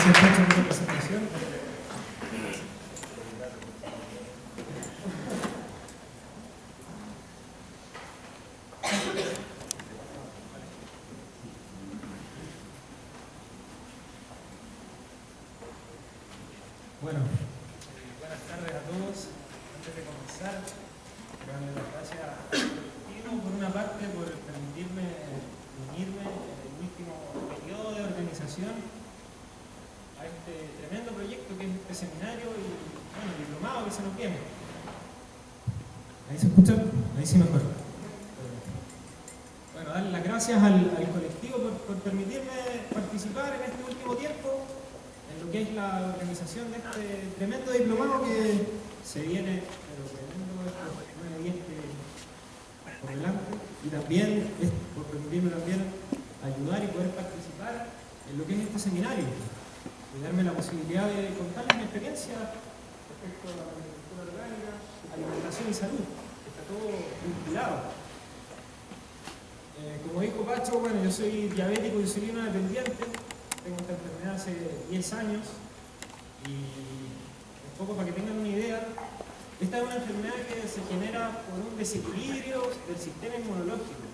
Gracias, Pancho, por la presentación. Bueno, buenas tardes a todos. Antes de comenzar, quiero darle las gracias a Tino, por una parte, por permitirme unirme en el último periodo de organización a este tremendo proyecto que es este seminario y bueno, el diplomado que se nos viene. ¿Ahí se escucha? Ahí sí mejor. Bueno, darle las gracias al colectivo por permitirme participar en este último tiempo en lo que es la organización de este tremendo diplomado que se viene, pero tremendo estos 9 días por delante, y también por permitirme también ayudar y poder participar en lo que es este seminario y darme la posibilidad de contarles mi experiencia respecto a la agricultura orgánica, alimentación y salud, que está todo vinculado. Como dijo Pacho, bueno, yo soy diabético y insulino dependiente. Tengo esta enfermedad hace 10 años y un poco para que tengan una idea, esta es una enfermedad que se genera por un desequilibrio del sistema inmunológico.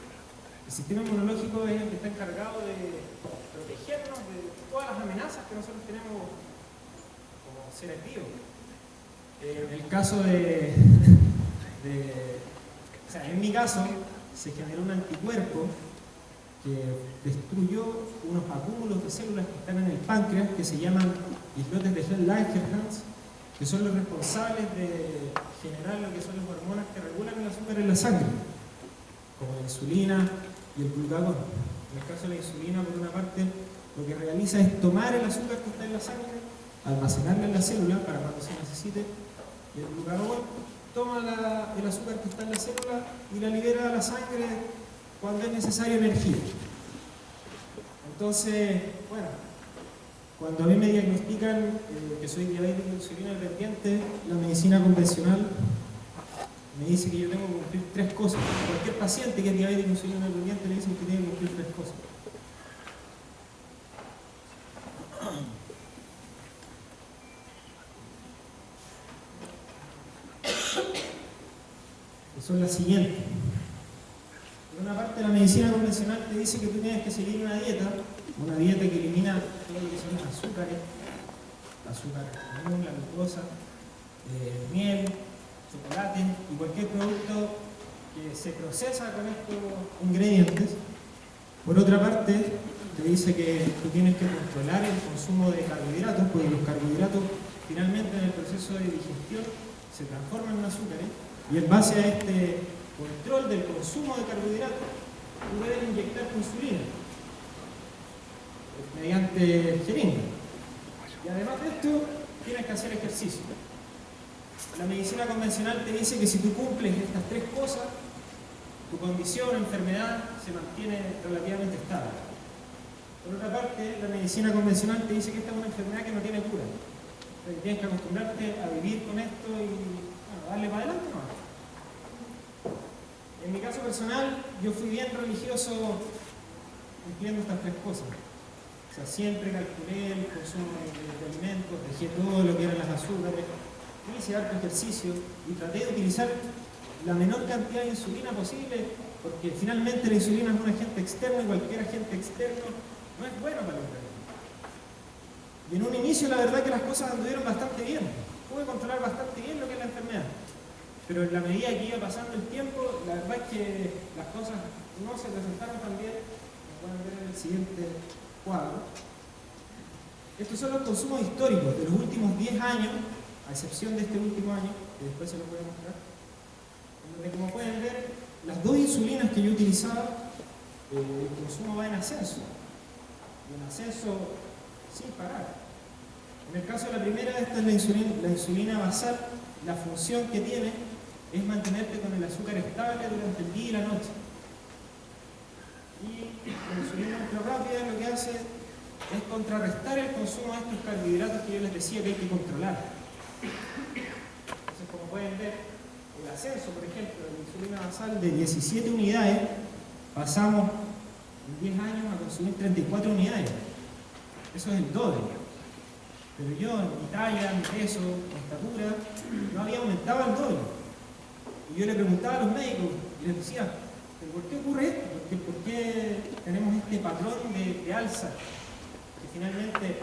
El sistema inmunológico es el que está encargado de protegernos de todas las amenazas que nosotros tenemos como seres vivos. En el caso o sea, en mi caso, se generó un anticuerpo que destruyó unos acúmulos de células que están en el páncreas, que se llaman islotes de Langerhans, que son los responsables de generar lo que son las hormonas que regulan el azúcar en la sangre, como la insulina y el glucagón. En el caso de la insulina, por una parte, lo que realiza es tomar el azúcar que está en la sangre, almacenarla en la célula para cuando se necesite, y el glucagón toma el azúcar que está en la célula y la libera a la sangre cuando es necesaria energía. Entonces, bueno, cuando a mí me diagnostican que soy diabético e insulino dependiente, la medicina convencional me dice que yo tengo que cumplir 3 cosas. Cualquier paciente que es diabético e insulino dependiente le dicen que tiene que cumplir 3 cosas. Que son las siguientes. Por una parte, la medicina convencional te dice que tú tienes que seguir una dieta que elimina todo lo que son los azúcares, azúcar común, la glucosa, miel, chocolate y cualquier producto que se procesa con estos ingredientes. Por otra parte, te dice que tú tienes que controlar el consumo de carbohidratos, porque los carbohidratos finalmente en el proceso de digestión se transforman en azúcares, y en base a este control del consumo de carbohidratos, tú debes inyectar tu insulina mediante jeringa. Y además de esto, tienes que hacer ejercicio. La medicina convencional te dice que si tú cumples estas 3 cosas, tu condición o enfermedad se mantiene relativamente estable. Por otra parte, la medicina convencional te dice que esta es una enfermedad que no tiene cura. Entonces, tienes que acostumbrarte a vivir con esto y bueno, darle para adelante, ¿no? En mi caso personal, yo fui bien religioso cumpliendo estas 3 cosas. O sea, siempre calculé el consumo de alimentos, dejé todo lo que eran las azúcares, hice harto ejercicio y traté de utilizar la menor cantidad de insulina posible, porque finalmente la insulina es un agente externo y cualquier agente externo no es bueno para el organismo. Y en un inicio la verdad que las cosas anduvieron bastante bien. Pude controlar bastante bien lo que es la enfermedad. Pero en la medida que iba pasando el tiempo, la verdad es que las cosas no se presentaron tan bien, como pueden ver en el siguiente cuadro. Estos son los consumos históricos de los últimos 10 años, a excepción de este último año, que después se los voy a mostrar, en donde, como pueden ver, las 2 insulinas que yo utilizaba, el consumo va en ascenso, y en ascenso sin parar. En el caso de la primera, esta es la insulina basal. La función que tiene es mantenerte con el azúcar estable durante el día y la noche. Y la insulina ultrarrápida lo que hace es contrarrestar el consumo de estos carbohidratos que yo les decía que hay que controlar. Entonces, como pueden ver, el ascenso, por ejemplo, de la insulina basal de 17 unidades, pasamos en 10 años a consumir 34 unidades. Eso es el doble. Pero yo, en mi talla, mi peso, mi estatura, no había aumentado al doble. Y yo le preguntaba a los médicos y les decía, ¿pero por qué ocurre esto? ¿Por qué tenemos este patrón de alza? Que finalmente,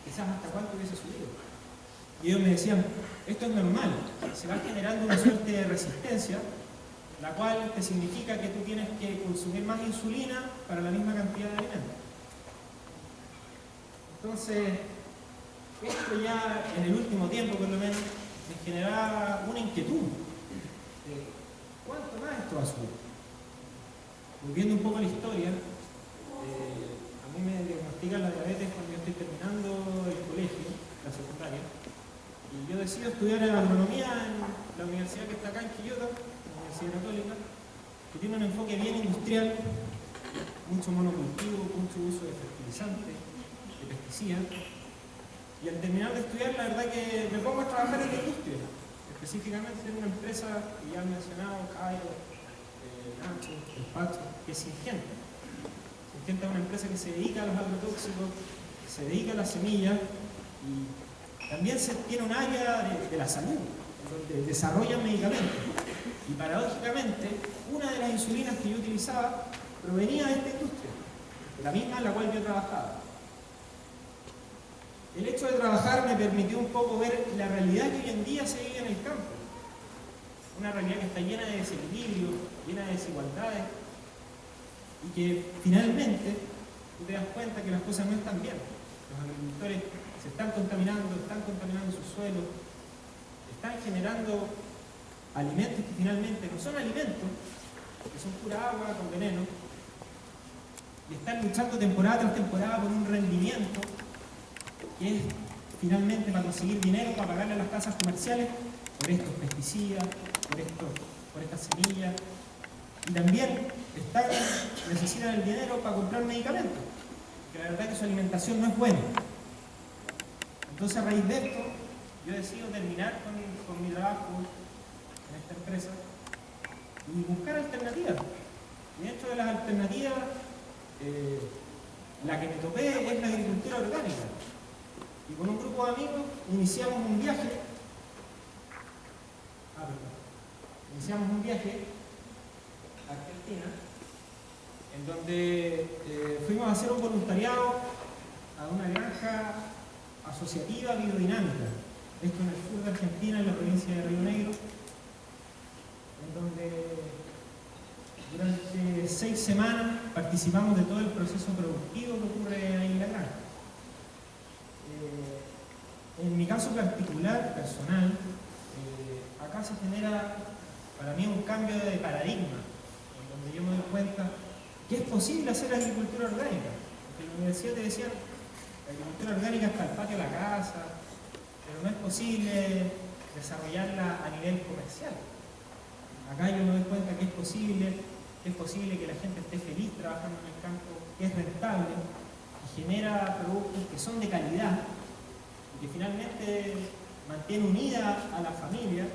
quizás hasta cuánto hubiese subido. Y ellos me decían, esto es normal, se va generando una suerte de resistencia, la cual te significa que tú tienes que consumir más insulina para la misma cantidad de alimentos. Entonces, esto ya en el último tiempo, por lo menos, me generaba una inquietud. ¿Cuánto más esto va a subir? Volviendo un poco a la historia, a mí me diagnostican la diabetes cuando yo estoy terminando el colegio, la secundaria, y yo decido estudiar agronomía en la universidad que está acá en Quillota, la Universidad Católica, que tiene un enfoque bien industrial, mucho monocultivo, mucho uso de fertilizantes, de pesticidas. Y al terminar de estudiar, la verdad que me pongo a trabajar en la industria, específicamente en una empresa que ya han mencionado, Cairo, Nacho, El Pacho, que es Syngenta. Syngenta es una empresa que se dedica a los agrotóxicos, que se dedica a las semillas y también tiene un área de la salud, donde desarrollan medicamentos. Y paradójicamente, una de las insulinas que yo utilizaba provenía de esta industria, de la misma en la cual yo trabajaba. El hecho de trabajar me permitió un poco ver la realidad que hoy en día se vive en el campo. Una realidad que está llena de desequilibrio, llena de desigualdades, y que finalmente tú te das cuenta que las cosas no están bien. Los agricultores se están contaminando sus suelos, están generando alimentos que finalmente no son alimentos, que son pura agua con veneno, y están luchando temporada tras temporada por un rendimiento que es finalmente para conseguir dinero, para pagarle a las casas comerciales por estos pesticidas, por estas semillas, y también necesitan el dinero para comprar medicamentos, que la verdad es que su alimentación no es buena. Entonces, a raíz de esto, yo decido terminar con mi trabajo en esta empresa y buscar alternativas. Y dentro de las alternativas, la que me topé es la agricultura orgánica. Y con un grupo de amigos iniciamos un viaje a Argentina, en donde fuimos a hacer un voluntariado a una granja asociativa biodinámica. Esto en el sur de Argentina, en la provincia de Río Negro, en donde durante 6 semanas participamos de todo el proceso productivo que ocurre ahí en la granja. En mi caso particular, personal, acá se genera para mí un cambio de paradigma, en donde yo me doy cuenta que es posible hacer agricultura orgánica. Porque en la universidad te decían, la agricultura orgánica está al patio de la casa, pero no es posible desarrollarla a nivel comercial. Acá yo me doy cuenta que es posible que la gente esté feliz trabajando en el campo, que es rentable y genera productos que son de calidad y que finalmente mantiene unida a la familia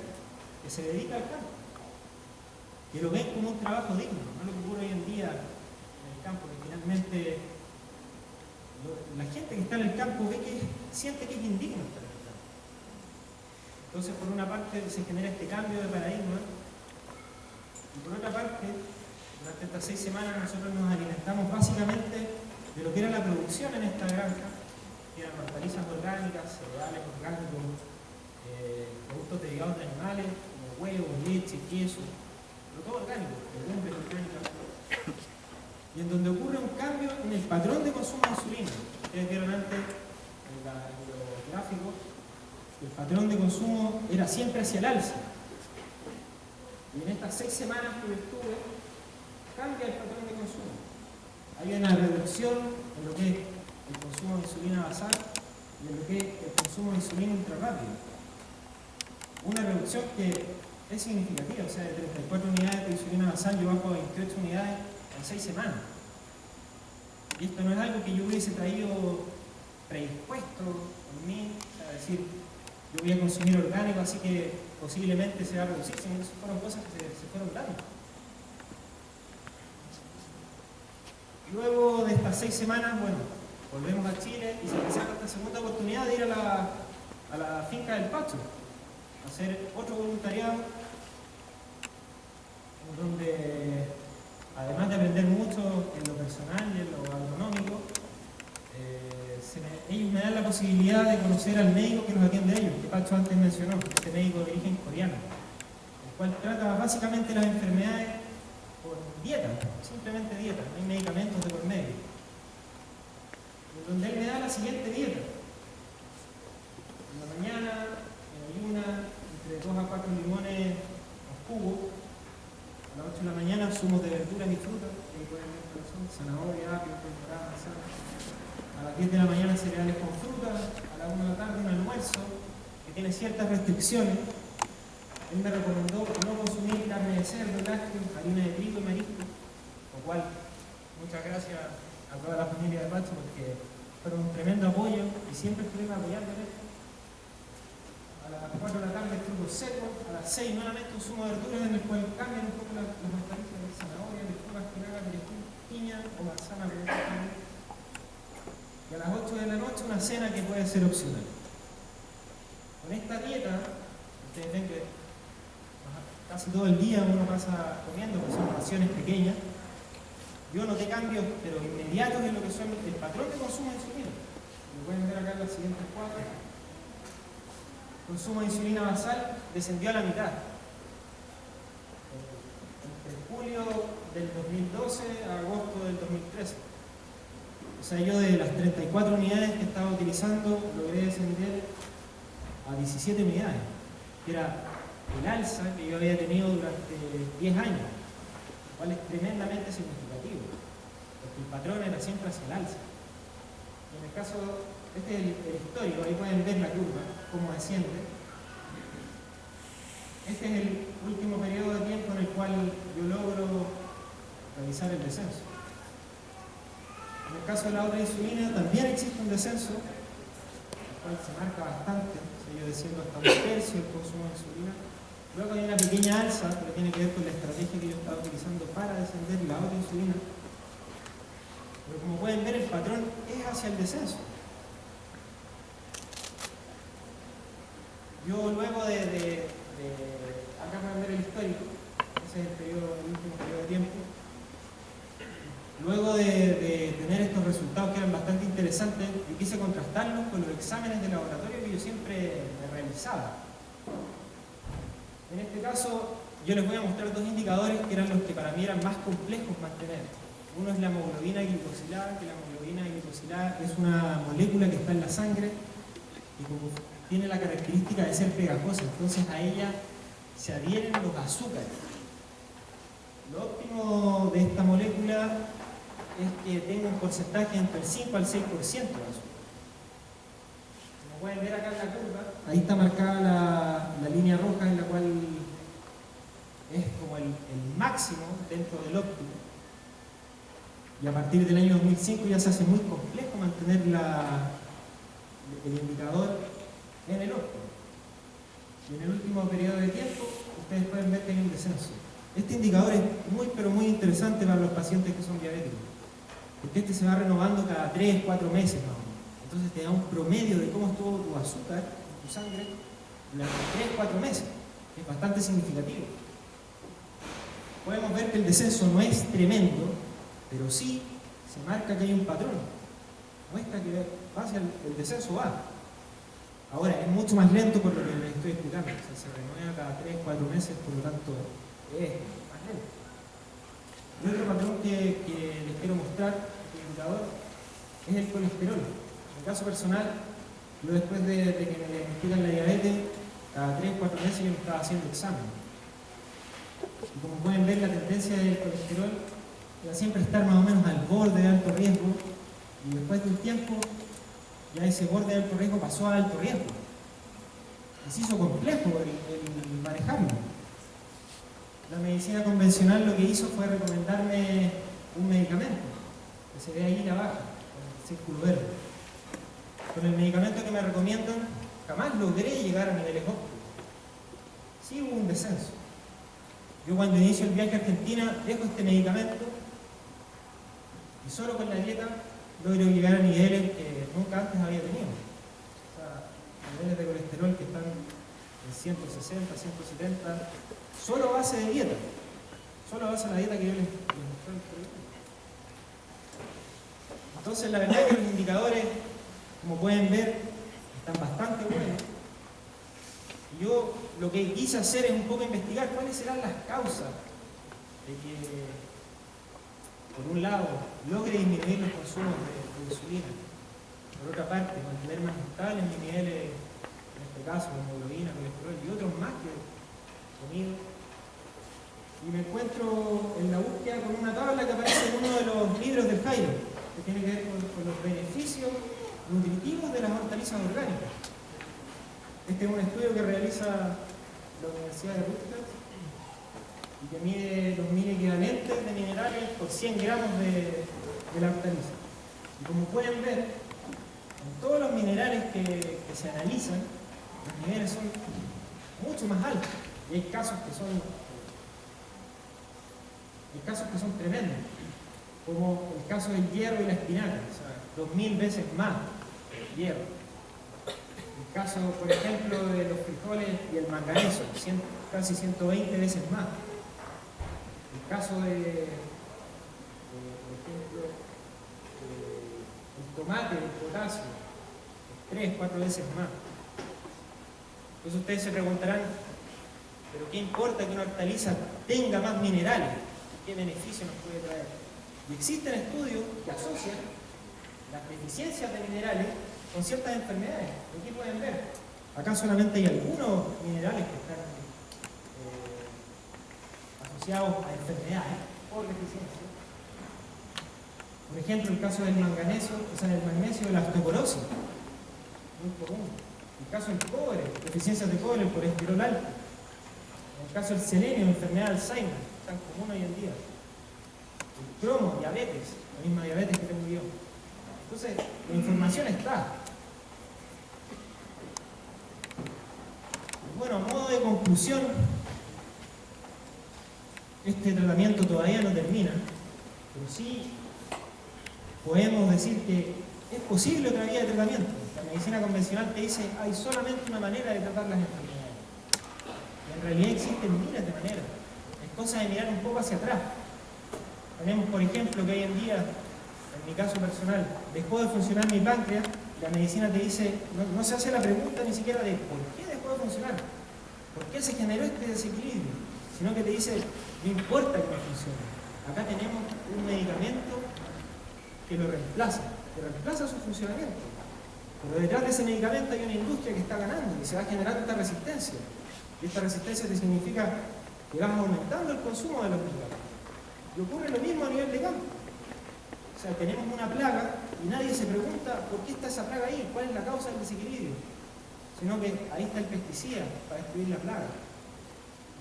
que se dedica al campo, que lo ven como un trabajo digno, no lo que ocurre hoy en día en el campo, que finalmente la gente que está en el campo siente que es indigno estar en el campo. Entonces, por una parte se genera este cambio de paradigma y por otra parte, durante estas 6 semanas nosotros nos alimentamos básicamente de lo que era la producción en esta granja, que eran hortalizas orgánicas, cereales orgánicos, productos derivados de animales, como huevos, leche, queso, pero todo orgánico, legumbres orgánicas. Y en donde ocurre un cambio en el patrón de consumo de insulina. Ustedes vieron antes en los gráficos que el patrón de consumo era siempre hacia el alza. Y en estas 6 semanas que yo estuve, cambia el patrón de consumo. Hay una reducción en lo que es el consumo de insulina basal y en lo que es el consumo de insulina ultrarrápida. Una reducción que es significativa, o sea, de 34 unidades de insulina basal yo bajo a 28 unidades en 6 semanas. Y esto no es algo que yo hubiese traído predispuesto en mí, o sea, decir, yo voy a consumir orgánico, así que posiblemente se va a reducir, sino que fueron cosas que se fueron dando. Luego de estas 6 semanas, bueno, volvemos a Chile y se presenta esta segunda oportunidad de ir a la finca del Pacho, a hacer otro voluntariado, donde además de aprender mucho en lo personal y en lo agronómico, ellos me dan la posibilidad de conocer al médico que los atiende a ellos, que Pacho antes mencionó, este médico de origen coreano, el cual trata básicamente las enfermedades por dieta, simplemente dieta, no hay medicamentos de por medio. Donde él me da la siguiente dieta. En la mañana, en ayuna, entre 2 a 4 limones en jugo. A las 8 de la mañana, zumos de verduras y frutas, que pueden ver cuáles son: zanahoria, apio, temporada, manzana. A las 10 de la mañana, cereales con fruta. A las 1 de la tarde, un almuerzo que tiene ciertas restricciones. Él me recomendó no consumir carne de cerdo, lácteos, harina de trigo y marisco, lo cual, muchas gracias a toda la familia de Pacho, porque fueron un tremendo apoyo y siempre estuvieron apoyándome. A las 4 de la tarde, frutos secos. A las 6, nuevamente un zumo de verduras en el cual cambian un poco las hortalizas de zanahoria, lechuga, espinaca, perejil, piña o manzana. Y a las 8 de la noche, una cena que puede ser opcional. Con esta dieta, ustedes ven que casi todo el día uno pasa comiendo, porque son raciones pequeñas. Yo noté cambios, pero inmediatos en lo que son el patrón de consumo de insulina. Lo pueden ver acá en las siguientes cuadras. El consumo de insulina basal descendió a la mitad. Entre julio del 2012 a agosto del 2013. O sea, yo de las 34 unidades que estaba utilizando, logré descender a 17 unidades. Que era el alza que yo había tenido durante 10 años. Lo cual es tremendamente significativo, porque el patrón era siempre hacia el alza. En el caso, este es el histórico, ahí pueden ver la curva, cómo desciende. Este es el último periodo de tiempo en el cual yo logro realizar el descenso. En el caso de la otra insulina también existe un descenso, el cual se marca bastante, yo desciendo hasta 1/3 el consumo de insulina. Luego hay una pequeña alza, pero tiene que ver con la estrategia que yo estaba utilizando para descender la otra insulina. Pero como pueden ver, el patrón es hacia el descenso. Yo luego acá pueden ver el histórico, ese es el último periodo de tiempo. Luego de tener estos resultados que eran bastante interesantes, yo quise contrastarlos con los exámenes de laboratorio que yo siempre me realizaba. En este caso, yo les voy a mostrar dos indicadores que eran los que para mí eran más complejos mantener. Uno es la hemoglobina glicosilada, que la hemoglobina glicosilada es una molécula que está en la sangre y como tiene la característica de ser pegajosa, entonces a ella se adhieren los azúcares. Lo óptimo de esta molécula es que tenga un porcentaje entre el 5 al 6% de azúcar. Como pueden ver acá en la curva, ahí está marcada la línea roja en la cual es como el máximo dentro del óptimo. Y a partir del año 2005 ya se hace muy complejo mantener el indicador en el óptimo. Y en el último periodo de tiempo, ustedes pueden ver que hay un descenso. Este indicador es muy, pero muy interesante para los pacientes que son diabéticos, porque este se va renovando cada 3-4 meses más o menos. Entonces te da un promedio de cómo estuvo tu azúcar en tu sangre durante 3-4 meses. Es bastante significativo. Podemos ver que el descenso no es tremendo, pero sí se marca que hay un patrón. Muestra que hacia el descenso va. Ahora, es mucho más lento por lo que les estoy explicando. O sea, se renueva cada 3-4 meses, por lo tanto, es más lento. Y otro patrón que les quiero mostrar, este indicador, es el colesterol. En mi caso personal, yo después de que me diagnostican la diabetes, cada 3-4 meses yo me estaba haciendo examen. Y como pueden ver, la tendencia del colesterol era siempre estar más o menos al borde de alto riesgo, y después de un tiempo, ya ese borde de alto riesgo pasó a alto riesgo. Y se hizo complejo el manejarlo. La medicina convencional lo que hizo fue recomendarme un medicamento, que se ve ahí la baja, con el círculo verde. Con el medicamento que me recomiendan, jamás logré llegar a niveles óptimos. Sí hubo un descenso. Yo cuando inicio el viaje a Argentina, dejo este medicamento y solo con la dieta logro llegar a niveles que nunca antes había tenido. O sea, niveles de colesterol que están en 160, 170, solo a base de dieta. Solo a base de la dieta que yo les mostré. Entonces, la verdad es que los indicadores, como pueden ver, están bastante buenos. Y yo lo que quise hacer es un poco investigar cuáles serán las causas de que, por un lado, logre disminuir los consumos de insulina. Por otra parte, mantener más estables mis niveles, en este caso, de hemoglobina, colesterol y otros más que conmigo. Y me encuentro en la búsqueda con una tabla que aparece en uno de los libros del Jairo, que tiene que ver con los beneficios nutritivos de las hortalizas orgánicas. Este es un estudio que realiza la Universidad de Rutgers y que mide los 1000 equivalentes de minerales por 100 gramos de la hortaliza. Y como pueden ver, en todos los minerales que se analizan, los niveles son mucho más altos. Y hay casos que son tremendos, como el caso del hierro y la espinaca, o sea, 2000 veces más hierro. El caso, por ejemplo, de los frijoles y el manganeso, casi 120 veces más. El caso de por ejemplo, el tomate, el potasio, 3, 4 veces más. Entonces ustedes se preguntarán, ¿pero qué importa que una hortaliza tenga más minerales? ¿Qué beneficio nos puede traer? Y existen estudios que asocian las deficiencias de minerales con ciertas enfermedades. Aquí pueden ver, acá solamente hay algunos minerales que están asociados a enfermedades por deficiencia. Por ejemplo, el caso del magnesio, la osteoporosis, muy común. El caso del cobre, deficiencias de cobre, el colesterol alto. En el caso del selenio, enfermedad de Alzheimer, tan común hoy en día. El cromo, diabetes, la misma diabetes que tengo yo. Entonces, la información está. Bueno, a modo de conclusión, este tratamiento todavía no termina, pero sí podemos decir que es posible otra vía de tratamiento. La medicina convencional te dice hay solamente una manera de tratar las enfermedades. Y en realidad existen miles de maneras. Es cosa de mirar un poco hacia atrás. Tenemos, por ejemplo, que hoy en día, en mi caso personal, dejó de funcionar mi páncreas. La medicina te dice, no se hace la pregunta ni siquiera de por qué dejó de funcionar, por qué se generó este desequilibrio, sino que te dice, no importa que no funcione. Acá tenemos un medicamento que lo reemplaza, su funcionamiento. Pero detrás de ese medicamento hay una industria que está ganando y se va generando esta resistencia. Y esta resistencia te significa que vas aumentando el consumo de los medicamentos. Y ocurre lo mismo a nivel de campo. O sea, tenemos una plaga y nadie se pregunta por qué está esa plaga ahí, cuál es la causa del desequilibrio. Sino que ahí está el pesticida para destruir la plaga.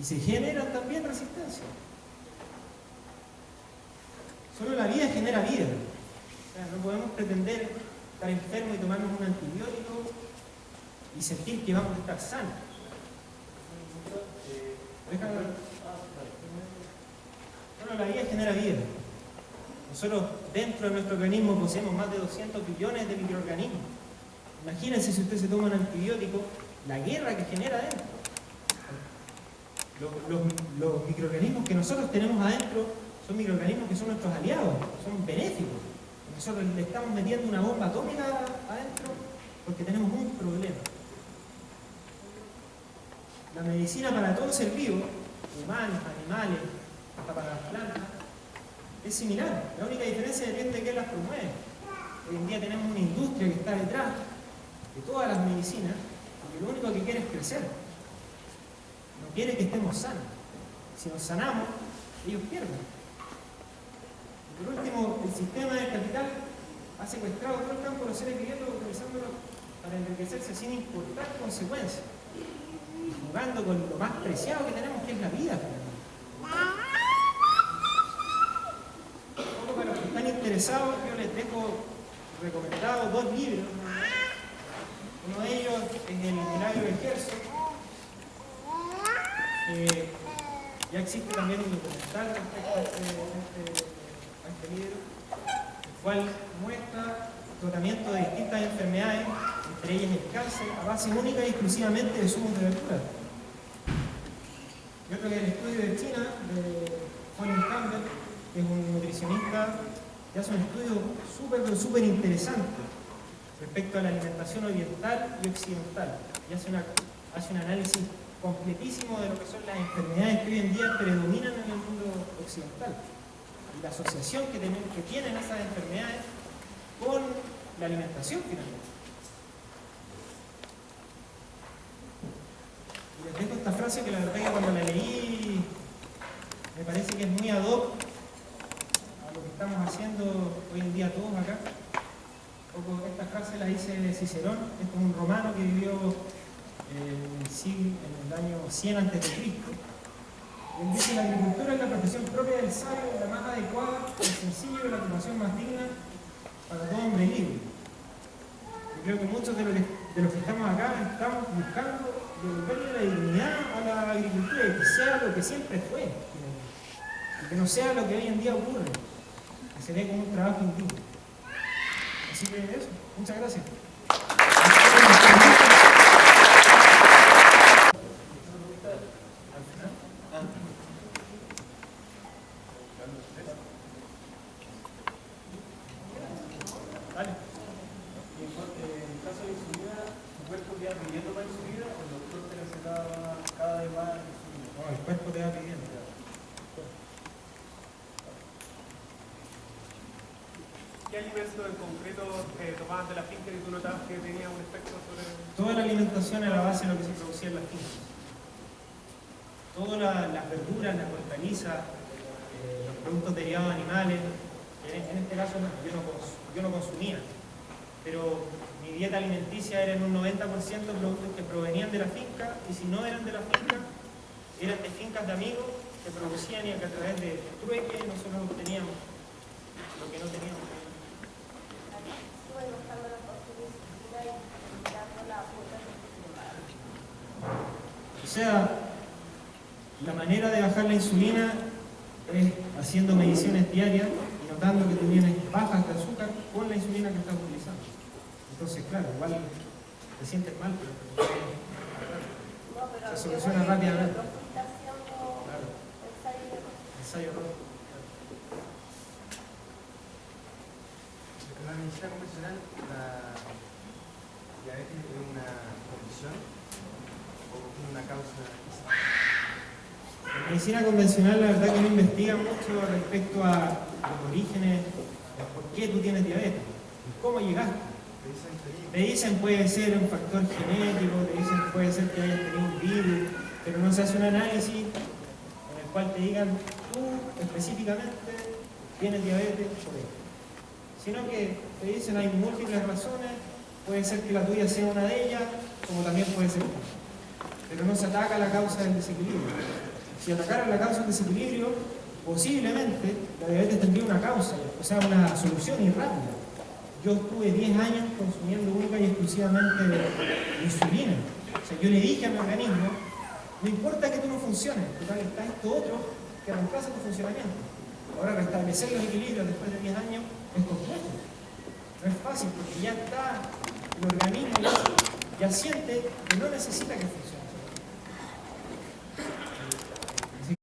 Y se generan también resistencias. Solo la vida genera vida. O sea, no podemos pretender estar enfermos y tomarnos un antibiótico y sentir que vamos a estar sanos. Solo la vida genera vida. Nosotros dentro de nuestro organismo poseemos más de 200 billones de microorganismos. Imagínense si usted se toma un antibiótico, la guerra que genera adentro. Los microorganismos que nosotros tenemos adentro son microorganismos que son nuestros aliados, son benéficos. Nosotros le estamos metiendo una bomba atómica adentro porque tenemos un problema. La medicina para todo ser vivo, humanos, animales, hasta para las plantas, es similar. La única diferencia depende de quién las promueve. Hoy en día tenemos una industria que está detrás de todas las medicinas y que lo único que quiere es crecer. No quiere que estemos sanos. Si nos sanamos, ellos pierden. Y por último, el sistema del capital ha secuestrado todo el campo de los seres vivientes utilizándolo para enriquecerse sin importar consecuencias. Jugando con lo más preciado que tenemos, que es la vida. Como para los que están interesados, yo les dejo recomendados 2 libros. Uno de ellos es El Milagro del Gerson. Ya existe también un documental respecto a este libro. cual muestra tratamiento de distintas enfermedades, entre ellas el cáncer, a base única y exclusivamente de zumos de verdura. Y otro que es el estudio de China, de Colin Campbell, que es un nutricionista, que hace un estudio súper interesante respecto a la alimentación oriental y occidental. Y hace un análisis completísimo de lo que son las enfermedades que hoy en día predominan en el mundo occidental. Y la asociación que tienen esas enfermedades con la alimentación finalmente. Y les dejo esta frase que la verdad que cuando la leí me parece que es muy ad hoc a lo que estamos haciendo hoy en día todos acá. Esta frase la dice Cicerón, es un romano que vivió en el año 100 a.C. Él dice: la agricultura es la profesión propia del sabio, la más adecuada, el sencillo y la ocupación más digna para todo hombre libre. Yo creo que muchos de los que estamos acá estamos buscando devolverle la dignidad a la agricultura y que sea lo que siempre fue, y que no sea lo que hoy en día ocurre, que se ve como un trabajo indigno. Así que eso, muchas gracias. Vale. En caso de insulina, ¿tu cuerpo te va pidiendo más insulina o el doctor te recetaba cada vez más insulina? No, el cuerpo te va pidiendo. ¿Qué alimentos en concreto tomaban de la finca y tú notabas que tenía un efecto sobre...? Toda la alimentación era la base de lo que se producía en las fincas. Todas las verduras, las hortalizas, los productos derivados de animales, en este caso yo no consumía, pero mi dieta alimenticia era en un 90% productos que provenían de la finca, y si no eran de la finca, eran de fincas de amigos que producían y que a través de trueque nosotros obteníamos lo que no teníamos. O sea, la manera de bajar la insulina es haciendo mediciones diarias y notando que tú tienes bajas de azúcar con la insulina que estás utilizando. Entonces, claro, igual te sientes mal, pero se soluciona rápidamente. Claro. Ensayo rojo. En la medicina convencional, la diabetes es una condición o una causa. En medicina convencional, la verdad que no investiga mucho respecto a los orígenes, a por qué tú tienes diabetes, cómo llegaste. Te dicen puede ser un factor genético, te dicen puede ser que hayas tenido un virus, pero no se hace un análisis en el cual te digan tú específicamente tienes diabetes por esto. Sino que te dicen hay múltiples razones, puede ser que la tuya sea una de ellas, como también puede ser otra. Pero no se ataca la causa del desequilibrio. Si atacaran la causa del desequilibrio, posiblemente la diabetes tendría una causa, o sea, una solución y rápida. Yo estuve 10 años consumiendo única y exclusivamente insulina. O sea, yo le dije a mi organismo, no importa que tú no funciones, total, está esto otro que reemplaza tu funcionamiento. Ahora, restablecer los equilibrios después de 10 años es complejo. No es fácil porque ya está, el organismo ya siente que no necesita que funcione.